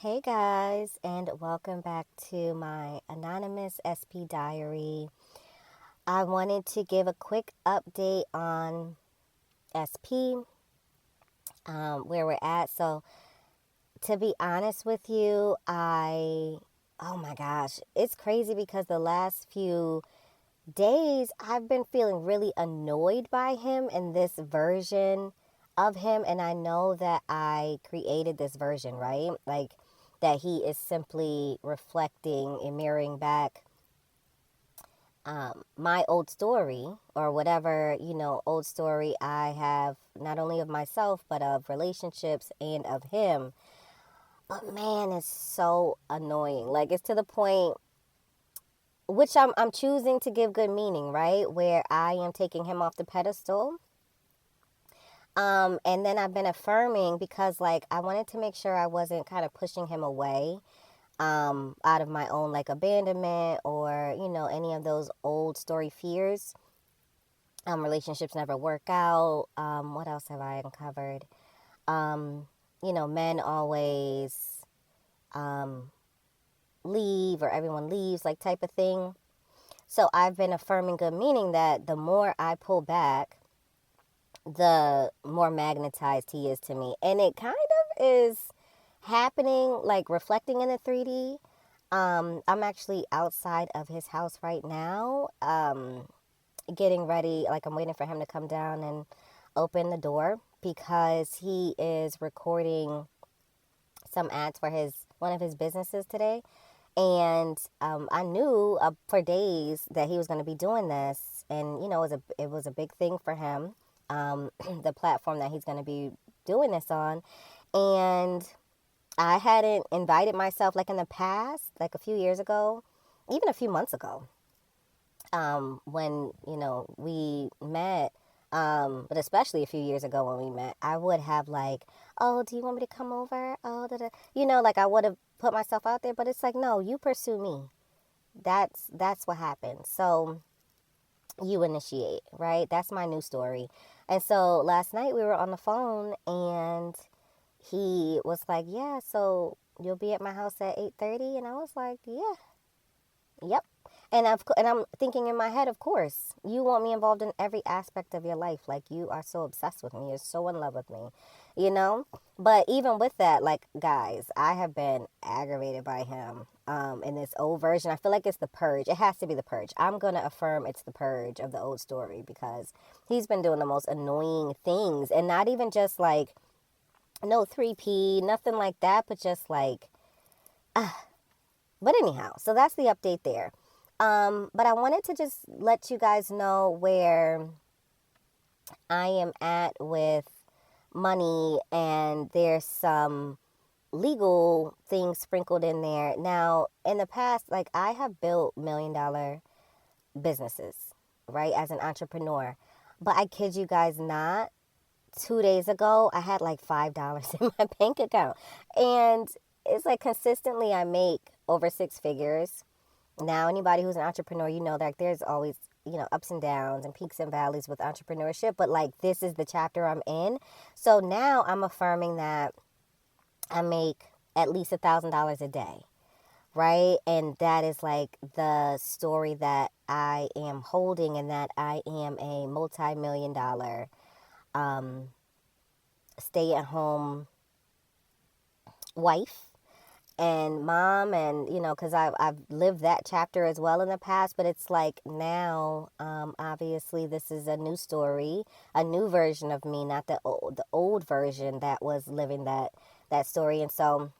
Hey guys, and welcome back to my anonymous SP diary. I wanted to give a quick update on SP, where we're at. So, to be honest with you, oh my gosh, it's crazy because the last few days I've been feeling really annoyed by him and this version of him. And I know that I created this version, right? Like, that he is simply reflecting and mirroring back my old story or whatever, old story I have, not only of myself, but of relationships and of him. But man, it's so annoying. Like, it's to the point, which I'm choosing to give good meaning, right? Where I am taking him off the pedestal. And then I've been affirming because, like, I wanted to make sure I wasn't kind of pushing him away out of my own, like, abandonment or, any of those old story fears. Relationships never work out. What else have I uncovered? Men always leave, or everyone leaves, like, type of thing. So I've been affirming good meaning that the more I pull back, the more magnetized he is to me. And it kind of is happening, like, reflecting in the 3D. I'm actually outside of his house right now, getting ready. Like, I'm waiting for him to come down and open the door because he is recording some ads for one of his businesses today. And I knew for days that he was going to be doing this, and it was a big thing for him, the platform that he's going to be doing this on. And I hadn't invited myself, like, in the past, like a few years ago, even a few months ago, when we met. But especially a few years ago when we met, I would have, like, oh, do you want me to come over? Oh, like, I would have put myself out there. But it's like, no, you pursue me. That's what happened. So you initiate, right? That's my new story. And so last night we were on the phone, and he was like, yeah, so you'll be at my house at 8:30. And I was like, yeah, yep. And I'm thinking in my head, of course, you want me involved in every aspect of your life. Like, you are so obsessed with me. You're so in love with me, you know? But even with that, like, guys, I have been aggravated by him in this old version. I feel like it's the purge. It has to be the purge. I'm going to affirm it's the purge of the old story because he's been doing the most annoying things. And not even just, like, no 3P, nothing like that, but just, like, but anyhow, so that's the update there. But I wanted to just let you guys know where I am at with money, and there's some legal things sprinkled in there. Now, in the past, like, I have built $1 million businesses, right, as an entrepreneur. But I kid you guys not, 2 days ago, I had like $5 in my bank account. And it's like consistently I make over 6 figures. Now, anybody who's an entrepreneur, that there's always, ups and downs and peaks and valleys with entrepreneurship. But, like, this is the chapter I'm in. So now I'm affirming that I make at least $1,000 a day, right? And that is, like, the story that I am holding, and that I am a multi-million-dollar stay-at-home wife and mom, and because I've lived that chapter as well in the past. But it's like now, obviously this is a new story, a new version of me, not the old version that was living that story. And so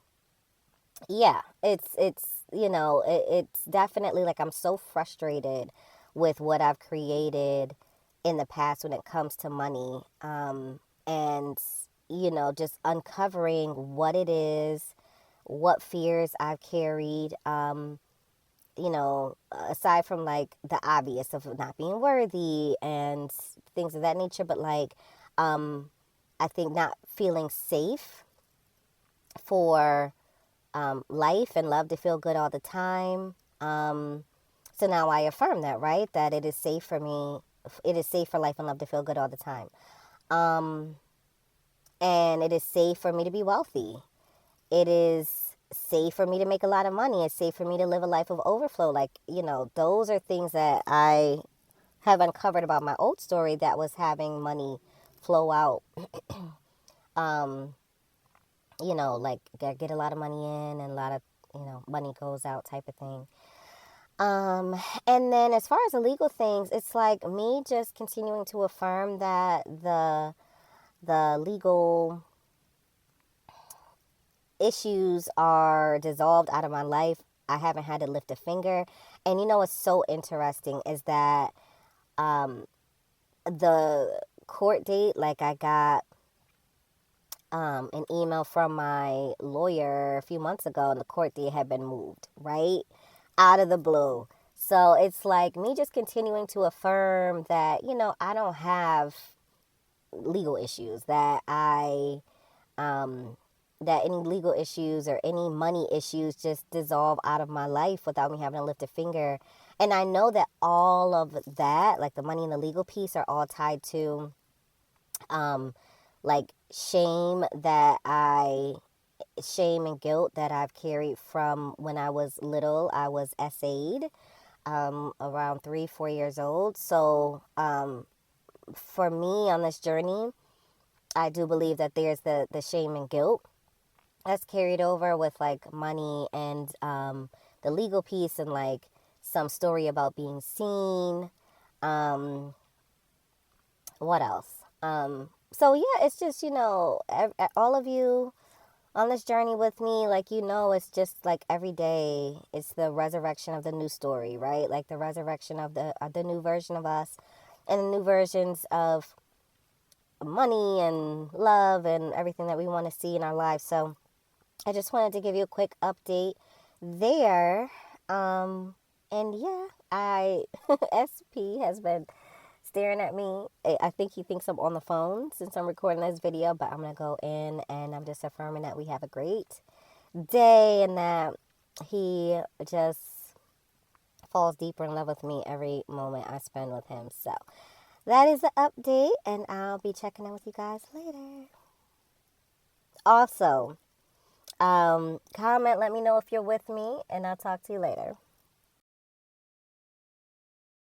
yeah, it's definitely, like, I'm so frustrated with what I've created in the past when it comes to money, and just uncovering what it is, what fears I've carried, aside from, like, the obvious of not being worthy and things of that nature. But, like, I think not feeling safe for life and love to feel good all the time. So now I affirm that, right? That it is safe for me. It is safe for life and love to feel good all the time. And it is safe for me to be wealthy. It is safe for me to make a lot of money. It's safe for me to live a life of overflow. Like, those are things that I have uncovered about my old story that was having money flow out. um, like get a lot of money in and a lot of, money goes out type of thing. And then as far as the legal things, it's like me just continuing to affirm that the legal issues are dissolved out of my life. I haven't had to lift a finger. And what's so interesting is that the court date, like I got an email from my lawyer a few months ago, and the court date had been moved, right? Out of the blue. So it's like me just continuing to affirm that, I don't have legal issues, that that any legal issues or any money issues just dissolve out of my life without me having to lift a finger. And I know that all of that, like the money and the legal piece, are all tied to like shame and guilt that I've carried from when I was little. I was SA'd around 3-4 years old. So for me on this journey, I do believe that there's the shame and guilt that's carried over with like money and the legal piece, and like some story about being seen. What else? So yeah, it's just, all of you on this journey with me, like, it's just like every day it's the resurrection of the new story, right? Like the resurrection of the new version of us, and the new versions of money and love and everything that we want to see in our lives. So I just wanted to give you a quick update there. And yeah, SP has been staring at me. I think he thinks I'm on the phone since I'm recording this video, but I'm going to go in and I'm just affirming that we have a great day and that he just falls deeper in love with me every moment I spend with him. So that is the update, and I'll be checking in with you guys later. Also, comment, let me know if you're with me, and I'll talk to you later.